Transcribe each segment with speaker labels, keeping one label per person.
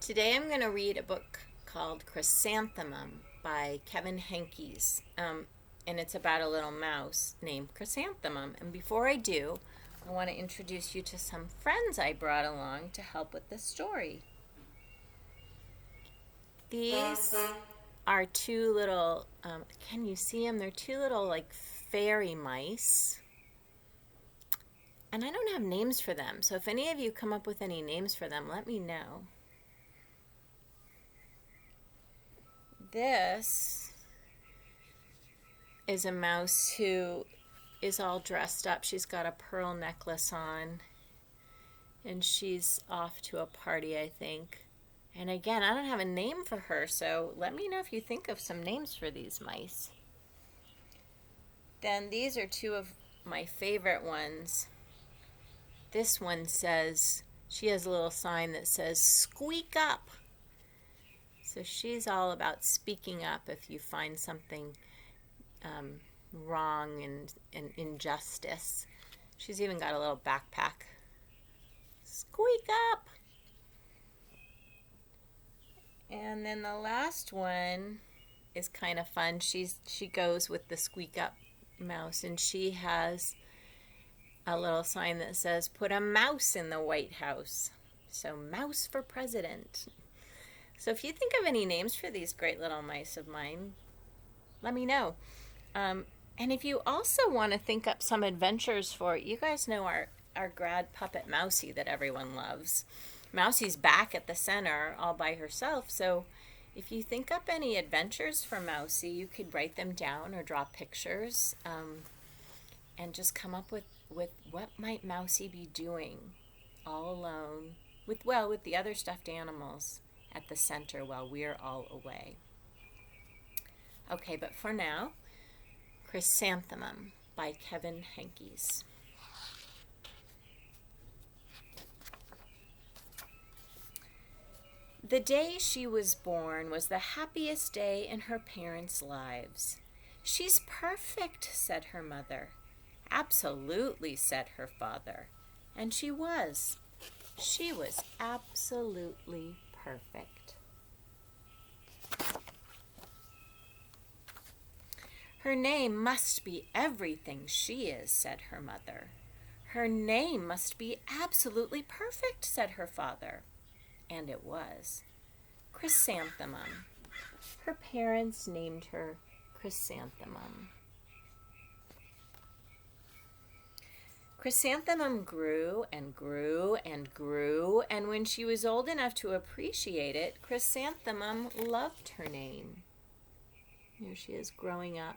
Speaker 1: Today I'm going to read a book called Chrysanthemum by Keven Henkes. And it's about a little mouse named Chrysanthemum. And before I do, I want to introduce you to some friends I brought along to help with the story. These are two little, can you see them? They're two little like fairy mice. And I don't have names for them. So if any of you come up with any names for them, let me know. This is a mouse who is all dressed up. She's got a pearl necklace on, and she's off to a party, I think. And again, I don't have a name for her, so let me know if you think of some names for these mice. Then these are two of my favorite ones. This one says, she has a little sign that says, "Squeak up." So she's all about speaking up if you find something wrong and injustice. She's even got a little backpack. Squeak up. And then the last one is kind of fun. She goes with the squeak up mouse, and she has a little sign that says, "Put a mouse in the White House." So mouse for president. So if you think of any names for these great little mice of mine, let me know. And if you also want to think up some adventures for, you guys know our grad puppet Mousie that everyone loves. Mousie's back at the center all by herself. So if you think up any adventures for Mousie, you could write them down or draw pictures and just come up with what might Mousie be doing all alone with the other stuffed animals at the center while we're all away. Okay, but for now, Chrysanthemum by Keven Henkes. The day she was born was the happiest day in her parents' lives. "She's perfect," said her mother. "Absolutely," said her father. And she was. She was absolutely perfect. "Her name must be everything she is," said her mother. "Her name must be absolutely perfect," said her father. And it was. Chrysanthemum. Her parents named her Chrysanthemum. Chrysanthemum grew and grew and grew, and when she was old enough to appreciate it, Chrysanthemum loved her name. Here she is growing up.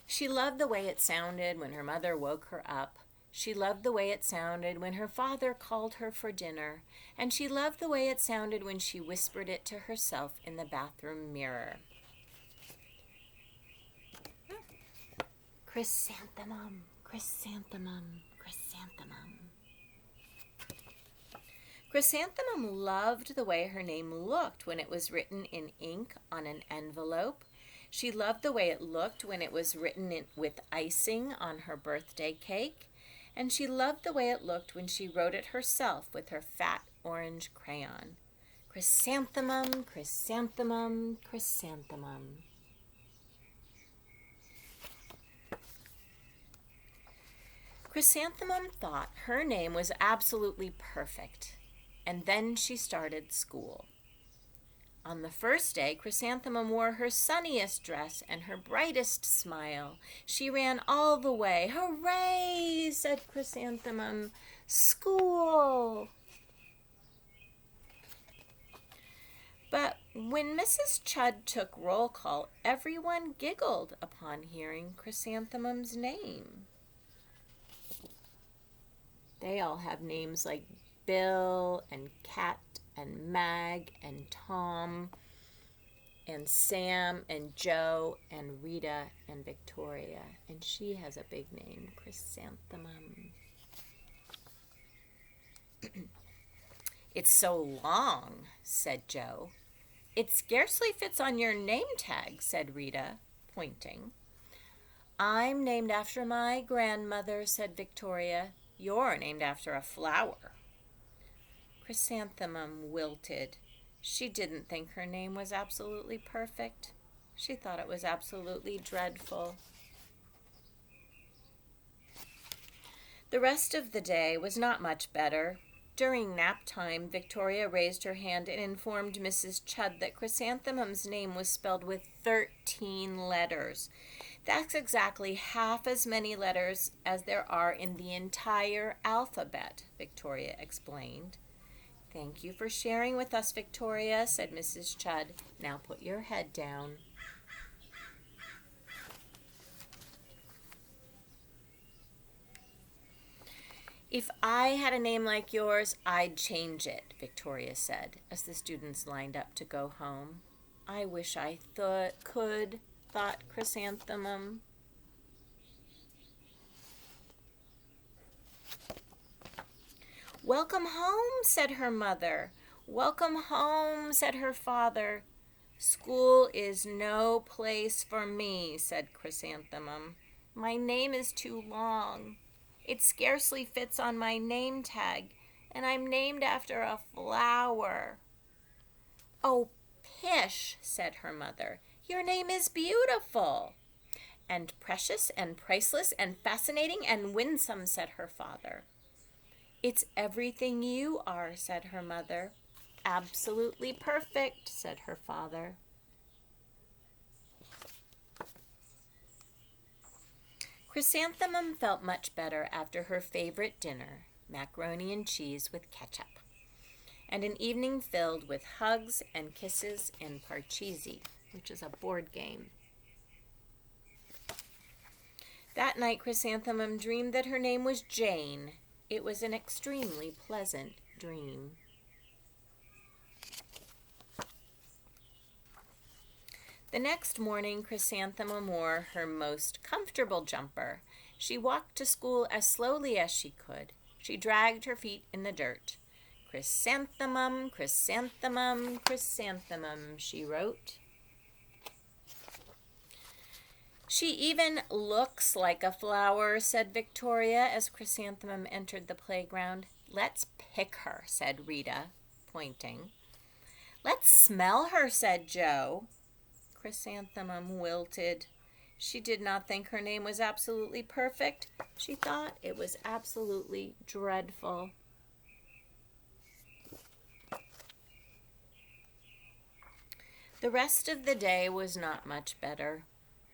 Speaker 1: She loved the way it sounded when her mother woke her up. She loved the way it sounded when her father called her for dinner, and she loved the way it sounded when she whispered it to herself in the bathroom mirror. Chrysanthemum, chrysanthemum, chrysanthemum. Chrysanthemum loved the way her name looked when it was written in ink on an envelope. She loved the way it looked when it was written with icing on her birthday cake. And she loved the way it looked when she wrote it herself with her fat orange crayon. Chrysanthemum, chrysanthemum, chrysanthemum. Chrysanthemum thought her name was absolutely perfect, and then she started school. On the first day, Chrysanthemum wore her sunniest dress and her brightest smile. She ran all the way. "Hooray!" said Chrysanthemum. "School!" But when Mrs. Chudd took roll call, everyone giggled upon hearing Chrysanthemum's name. They all have names like Bill and Cat and Mag and Tom and Sam and Joe and Rita and Victoria. And she has a big name, Chrysanthemum. "It's so long," said Joe. "It scarcely fits on your name tag," said Rita, pointing. "I'm named after my grandmother," said Victoria. You're named after a flower." Chrysanthemum wilted. She didn't think her name was absolutely perfect. She thought it was absolutely dreadful. The rest of the day was not much better. During nap time, Victoria raised her hand and informed Mrs. Chudd that Chrysanthemum's name was spelled with 13 letters. That's exactly half as many letters as there are in the entire alphabet, Victoria explained. "Thank you for sharing with us, Victoria," said Mrs. Chudd. "Now put your head down." "If I had a name like yours, I'd change it," Victoria said, as the students lined up to go home. "I wish I could," thought Chrysanthemum. "Welcome home," said her mother. "Welcome home," said her father. "School is no place for me," said Chrysanthemum. "My name is too long. It scarcely fits on my name tag, and I'm named after a flower." "Oh, pish," said her mother. "Your name is beautiful." "And precious and priceless and fascinating and winsome," said her father. "It's everything you are," said her mother. "Absolutely perfect," said her father. Chrysanthemum felt much better after her favorite dinner, macaroni and cheese with ketchup, and an evening filled with hugs and kisses and parcheesi, which is a board game. That night, Chrysanthemum dreamed that her name was Jane. It was an extremely pleasant dream. The next morning, Chrysanthemum wore her most comfortable jumper. She walked to school as slowly as she could. She dragged her feet in the dirt. "Chrysanthemum, chrysanthemum, chrysanthemum," she wrote. "She even looks like a flower," said Victoria as Chrysanthemum entered the playground. "Let's pick her," said Rita, pointing. "Let's smell her," said Joe. Chrysanthemum wilted. She did not think her name was absolutely perfect. She thought it was absolutely dreadful. The rest of the day was not much better.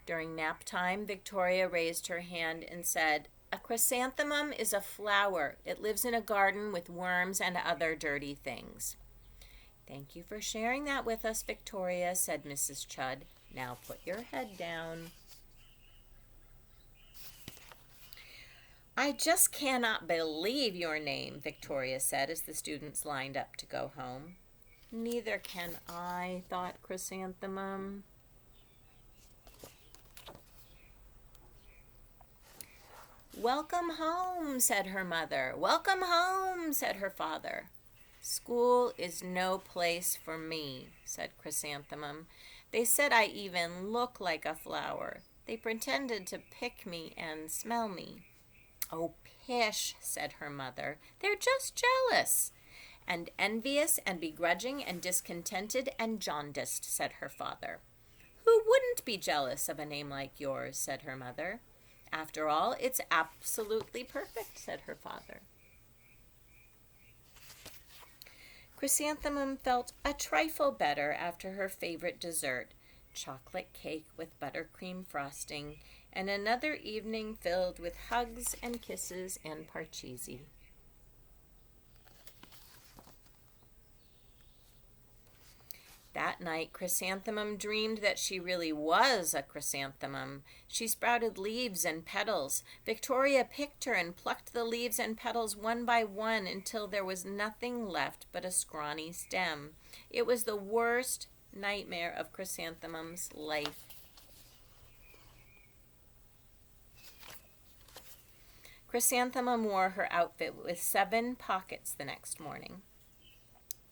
Speaker 1: During nap time, Victoria raised her hand and said, "A chrysanthemum is a flower. It lives in a garden with worms and other dirty things." "Thank you for sharing that with us, Victoria," said Mrs. Chudd. "Now put your head down." "I just cannot believe your name," Victoria said as the students lined up to go home. "Neither can I," thought Chrysanthemum. "Welcome home," said her mother. "Welcome home," said her father. "School is no place for me," said Chrysanthemum. "They said I even look like a flower. They pretended to pick me and smell me." "Oh, pish," said her mother. "They're just jealous." "And envious and begrudging and discontented and jaundiced," said her father. "Who wouldn't be jealous of a name like yours?" said her mother. "After all, it's absolutely perfect," said her father. Chrysanthemum felt a trifle better after her favorite dessert, chocolate cake with buttercream frosting, and another evening filled with hugs and kisses and parcheesi. That night, Chrysanthemum dreamed that she really was a chrysanthemum. She sprouted leaves and petals. Victoria picked her and plucked the leaves and petals one by one until there was nothing left but a scrawny stem. It was the worst nightmare of Chrysanthemum's life. Chrysanthemum wore her outfit with 7 pockets the next morning.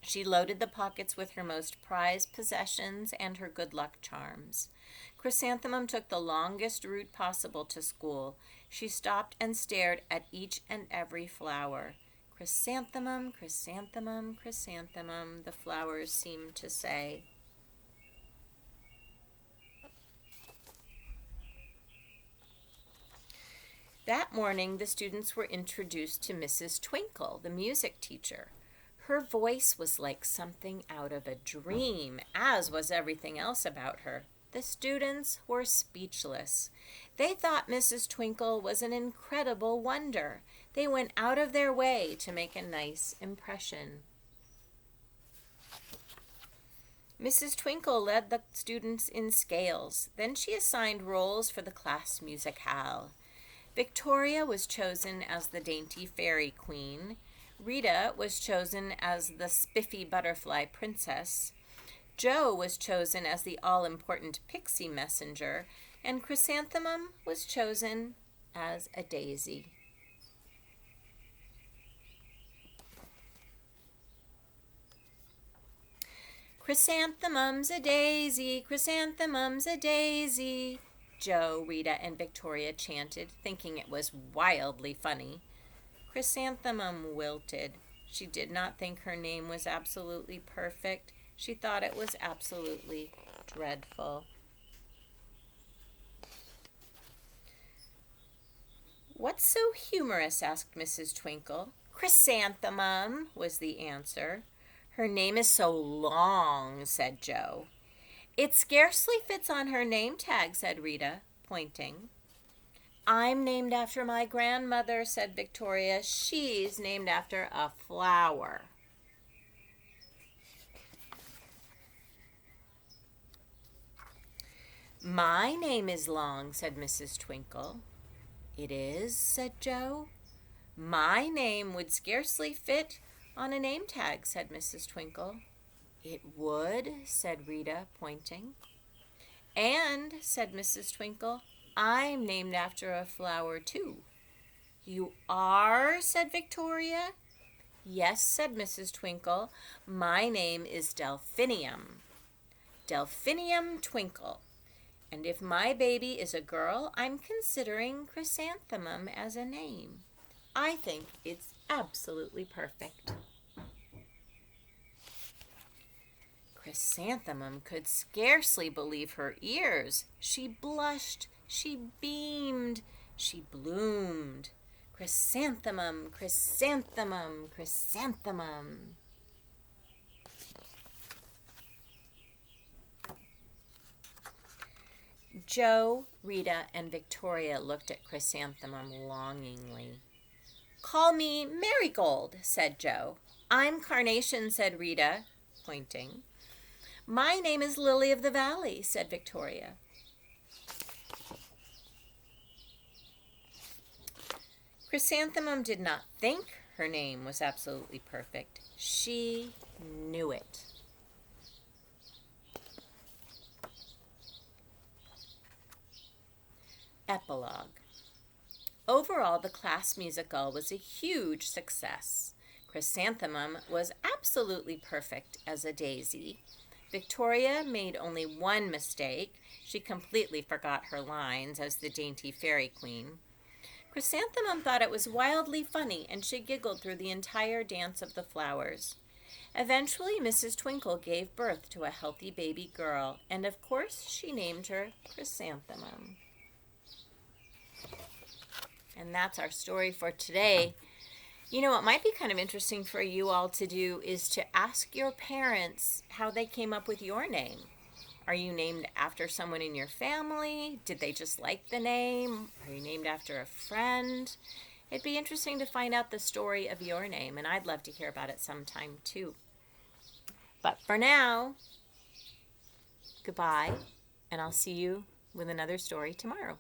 Speaker 1: She loaded the pockets with her most prized prized possessions and her good luck charms. Chrysanthemum took the longest route possible to school. She stopped and stared at each and every flower. Chrysanthemum, chrysanthemum, chrysanthemum, the flowers seemed to say. That morning, the students were introduced to Mrs. Twinkle, the music teacher. Her voice was like something out of a dream, as was everything else about her. The students were speechless. They thought Mrs. Twinkle was an incredible wonder. They went out of their way to make a nice impression. Mrs. Twinkle led the students in scales. Then she assigned roles for the class musicale. Victoria was chosen as the dainty fairy queen. Rita was chosen as the spiffy butterfly princess. Jo was chosen as the all-important pixie messenger. And Chrysanthemum was chosen as a daisy. Chrysanthemum's a daisy, chrysanthemum's a daisy, Jo, Rita, and Victoria chanted, thinking it was wildly funny. Chrysanthemum wilted. She did not think her name was absolutely perfect. She thought it was absolutely dreadful. "What's so humorous?" asked Mrs. Twinkle. "Chrysanthemum," was the answer. "Her name is so long," said Jo. "It scarcely fits on her name tag," said Rita, pointing. "I'm named after my grandmother," said Victoria. "She's named after a flower." "My name is long," said Mrs. Twinkle. "It is?" said Jo. "My name would scarcely fit on a name tag," said Mrs. Twinkle. "It would," said Rita, pointing. "And," said Mrs. Twinkle, "I'm named after a flower, too." "You are?" said Victoria. "Yes," said Mrs. Twinkle. "My name is Delphinium. Delphinium Twinkle. And if my baby is a girl, I'm considering Chrysanthemum as a name. I think it's absolutely perfect." Chrysanthemum could scarcely believe her ears. She blushed, she beamed, she bloomed. Chrysanthemum, chrysanthemum, chrysanthemum. Jo, Rita, and Victoria looked at Chrysanthemum longingly. "Call me Marigold," said Jo. "I'm Carnation," said Rita, pointing. "My name is Lily of the Valley," said Victoria. Chrysanthemum did not think her name was absolutely perfect. She knew it. Epilogue. Overall, the class musical was a huge success. Chrysanthemum was absolutely perfect as a daisy. Victoria made only one mistake. She completely forgot her lines as the dainty fairy queen. Chrysanthemum thought it was wildly funny, and she giggled through the entire dance of the flowers. Eventually, Mrs. Twinkle gave birth to a healthy baby girl, and of course she named her Chrysanthemum. And that's our story for today. You know, what might be kind of interesting for you all to do is to ask your parents how they came up with your name. Are you named after someone in your family? Did they just like the name? Are you named after a friend? It'd be interesting to find out the story of your name, and I'd love to hear about it sometime too. But for now, goodbye, and I'll see you with another story tomorrow.